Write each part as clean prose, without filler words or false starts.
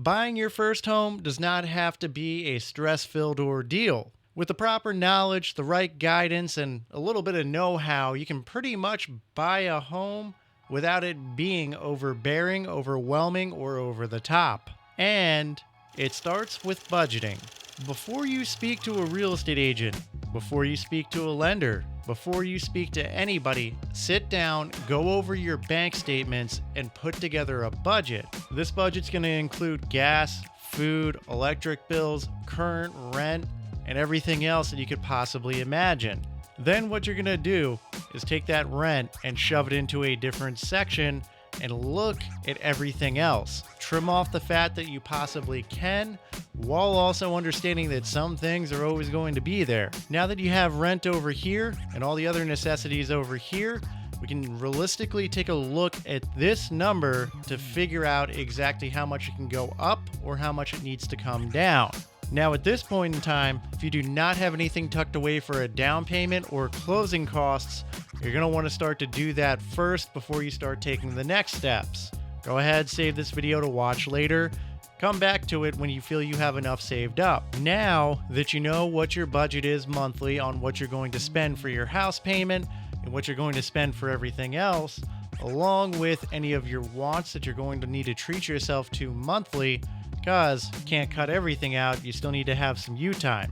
Buying your first home does not have to be a stress-filled ordeal. With the proper knowledge, the right guidance, and a little bit of know-how, you can pretty much buy a home without it being overbearing, overwhelming, or over the top. And it starts with budgeting. Before you speak to a real estate agent, before you speak to a lender, before you speak to anybody, sit down, go over your bank statements, and put together a budget. This budget's going to include gas, food, electric bills, current rent, and everything else that you could possibly imagine. Then what you're going to do is take that rent and shove it into a different section and look at everything else. Trim off the fat that you possibly can, while also understanding that some things are always going to be there. Now that you have rent over here and all the other necessities over here, we can realistically take a look at this number to figure out exactly how much it can go up or how much it needs to come down. Now at this point in time, if you do not have anything tucked away for a down payment or closing costs, you're going to want to start to do that first before you start taking the next steps. Go ahead, save this video to watch later. Come back to it when you feel you have enough saved up. Now that you know what your budget is monthly on what you're going to spend for your house payment and what you're going to spend for everything else, along with any of your wants that you're going to need to treat yourself to monthly, because you can't cut everything out, you still need to have some you time.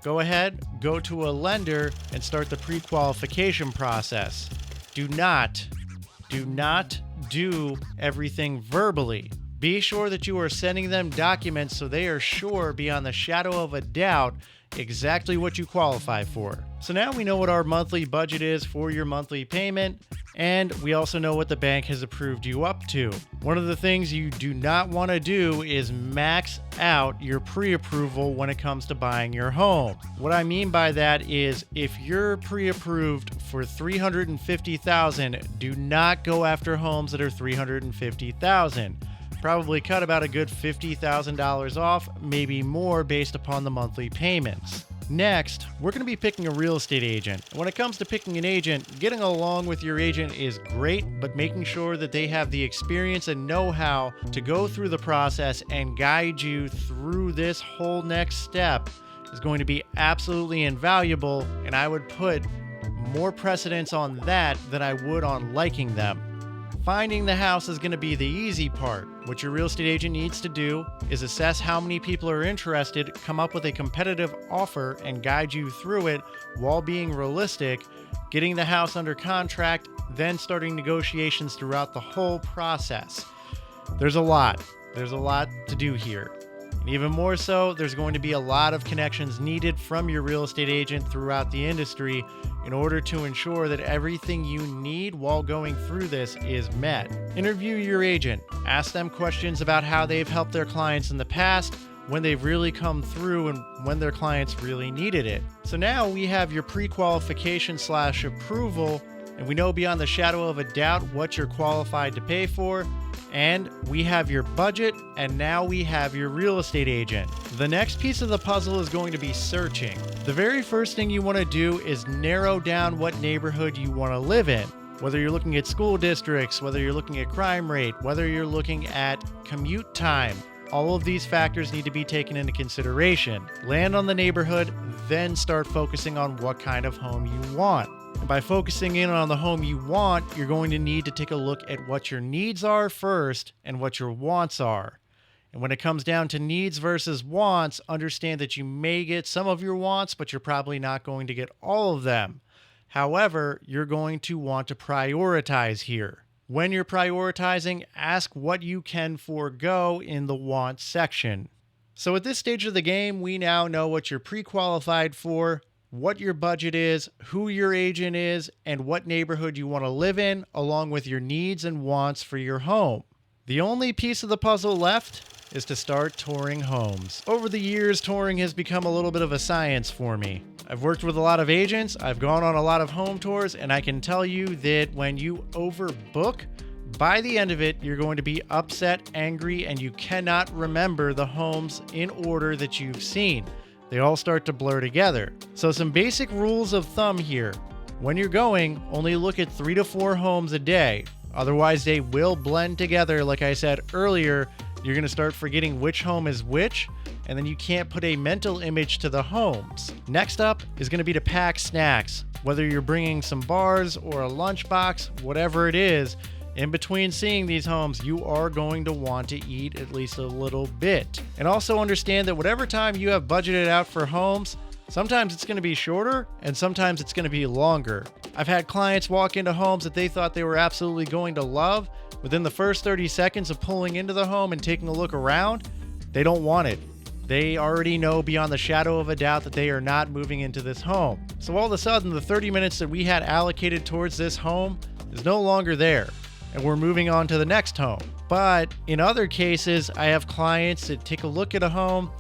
Go ahead, go to a lender and start the pre-qualification process. Do not do everything verbally. Be sure that you are sending them documents so they are sure beyond the shadow of a doubt exactly what you qualify for. So now we know what our monthly budget is for your monthly payment, and we also know what the bank has approved you up to. One of the things you do not want to do is max out your pre-approval when it comes to buying your home. What I mean by that is if you're pre-approved for $350,000, do not go after homes that are $350,000. Probably cut about a good $50,000 off, maybe more based upon the monthly payments. Next, we're going to be picking a real estate agent. When it comes to picking an agent, getting along with your agent is great, but making sure that they have the experience and know-how to go through the process and guide you through this whole next step is going to be absolutely invaluable, and I would put more precedence on that than I would on liking them. Finding the house is going to be the easy part. What your real estate agent needs to do is assess how many people are interested, come up with a competitive offer, and guide you through it while being realistic, getting the house under contract, then starting negotiations throughout the whole process. There's a lot to do here. And even more so, there's going to be a lot of connections needed from your real estate agent throughout the industry in order to ensure that everything you need while going through this is met. Interview your agent. Ask them questions about how they've helped their clients in the past, when they've really come through, and when their clients really needed it. So now we have your pre-qualification / approval, and we know beyond the shadow of a doubt what you're qualified to pay for. And we have your budget, and now we have your real estate agent. The next piece of the puzzle is going to be searching. The very first thing you want to do is narrow down what neighborhood you want to live in. Whether you're looking at school districts, whether you're looking at crime rate, whether you're looking at commute time, all of these factors need to be taken into consideration. Land on the neighborhood, then start focusing on what kind of home you want. And by focusing in on the home you want, you're going to need to take a look at what your needs are first and what your wants are. And when it comes down to needs versus wants, understand that you may get some of your wants, but you're probably not going to get all of them. However, you're going to want to prioritize here. When you're prioritizing, ask what you can forego in the want section. So at this stage of the game, we now know what you're pre-qualified for, what your budget is, who your agent is, and what neighborhood you want to live in, along with your needs and wants for your home. The only piece of the puzzle left is to start touring homes. Over the years, touring has become a little bit of a science for me. I've worked with a lot of agents, I've gone on a lot of home tours, and I can tell you that when you overbook, by the end of it, you're going to be upset, angry, and you cannot remember the homes in order that you've seen. They all start to blur together. So some basic rules of thumb here. When you're going, only look at 3 to 4 homes a day. Otherwise, they will blend together, like I said earlier, You're going to start forgetting which home is which, and then you can't put a mental image to the homes. Next up is going to be to pack snacks. Whether you're bringing some bars or a lunchbox, whatever it is, in between seeing these homes, you are going to want to eat at least a little bit. And also understand that whatever time you have budgeted out for homes, sometimes it's going to be shorter and sometimes it's going to be longer. I've had clients walk into homes that they thought they were absolutely going to love. Within the first 30 seconds of pulling into the home and taking a look around, they don't want it. They already know beyond the shadow of a doubt that they are not moving into this home. So all of a sudden, the 30 minutes that we had allocated towards this home is no longer there, and we're moving on to the next home. But in other cases, I have clients that take a look at a home,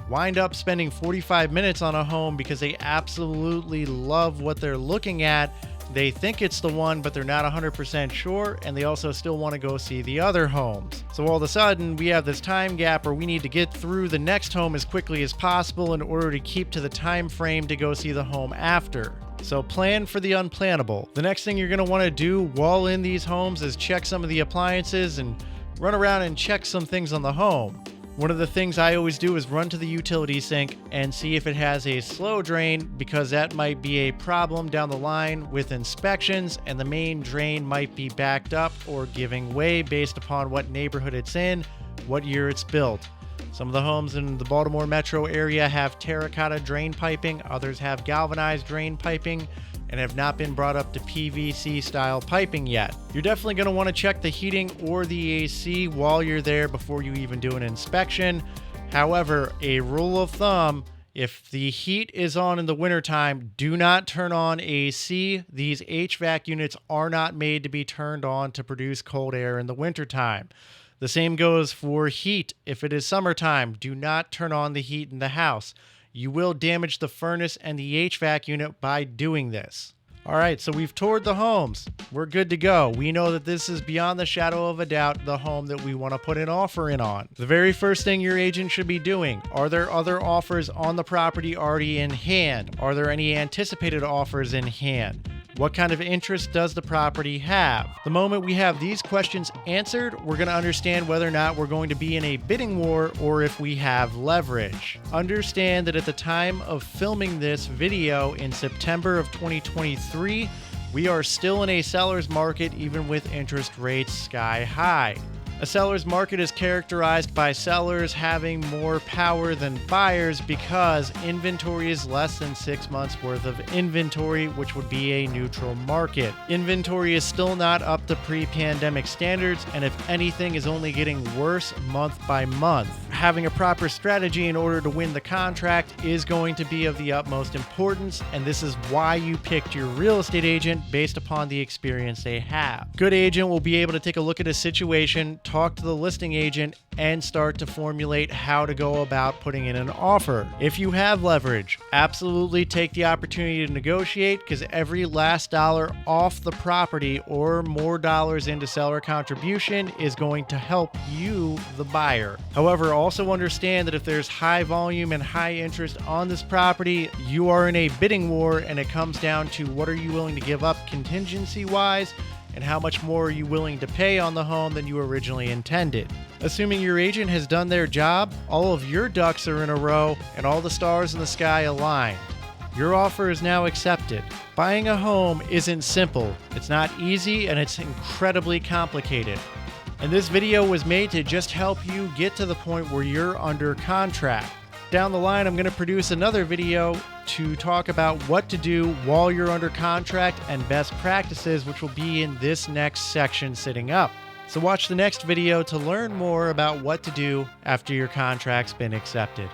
wind up spending 45 minutes on a home because they absolutely love what they're looking at. They think it's the one, but they're not 100% sure, and they also still want to go see the other homes. So all of a sudden, we have this time gap where we need to get through the next home as quickly as possible in order to keep to the time frame to go see the home after. So plan for the unplannable. The next thing you're going to want to do while in these homes is check some of the appliances and run around and check some things on the home. One of the things I always do is run to the utility sink and see if it has a slow drain, because that might be a problem down the line with inspections, and the main drain might be backed up or giving way based upon what neighborhood it's in, what year it's built. Some of the homes in the Baltimore metro area have terracotta drain piping, others have galvanized drain piping, and have not been brought up to PVC style piping yet. You're definitely going to want to check the heating or the AC while you're there before you even do an inspection. However, a rule of thumb, if the heat is on in the wintertime, do not turn on AC. These HVAC units are not made to be turned on to produce cold air in the wintertime. The same goes for heat. If it is summertime, do not turn on the heat in the house. You will damage the furnace and the HVAC unit by doing this. All right, so we've toured the homes. We're good to go. We know that this is beyond the shadow of a doubt the home that we want to put an offer in on. The very first thing your agent should be doing, are there other offers on the property already in hand? Are there any anticipated offers in hand? What kind of interest does the property have? The moment we have these questions answered, we're going to understand whether or not we're going to be in a bidding war or if we have leverage. Understand that at the time of filming this video in September of 2023, we are still in a seller's market even with interest rates sky high. A seller's market is characterized by sellers having more power than buyers because inventory is less than 6 months worth of inventory, which would be a neutral market. Inventory is still not up to pre-pandemic standards, and if anything is only getting worse month by month. Having a proper strategy in order to win the contract is going to be of the utmost importance, and this is why you picked your real estate agent based upon the experience they have. Good agent will be able to take a look at a situation, talk to the listing agent, and start to formulate how to go about putting in an offer. If you have leverage, absolutely take the opportunity to negotiate, because every last dollar off the property or more dollars into seller contribution is going to help you, the buyer. However, also understand that if there's high volume and high interest on this property, you are in a bidding war, and it comes down to what are you willing to give up contingency wise, and how much more are you willing to pay on the home than you originally intended. Assuming your agent has done their job, all of your ducks are in a row, and all the stars in the sky aligned. Your offer is now accepted. Buying a home isn't simple. It's not easy, and it's incredibly complicated. And this video was made to just help you get to the point where you're under contract. Down the line, I'm going to produce another video to talk about what to do while you're under contract and best practices, which will be in this next section sitting up. So watch the next video to learn more about what to do after your contract's been accepted.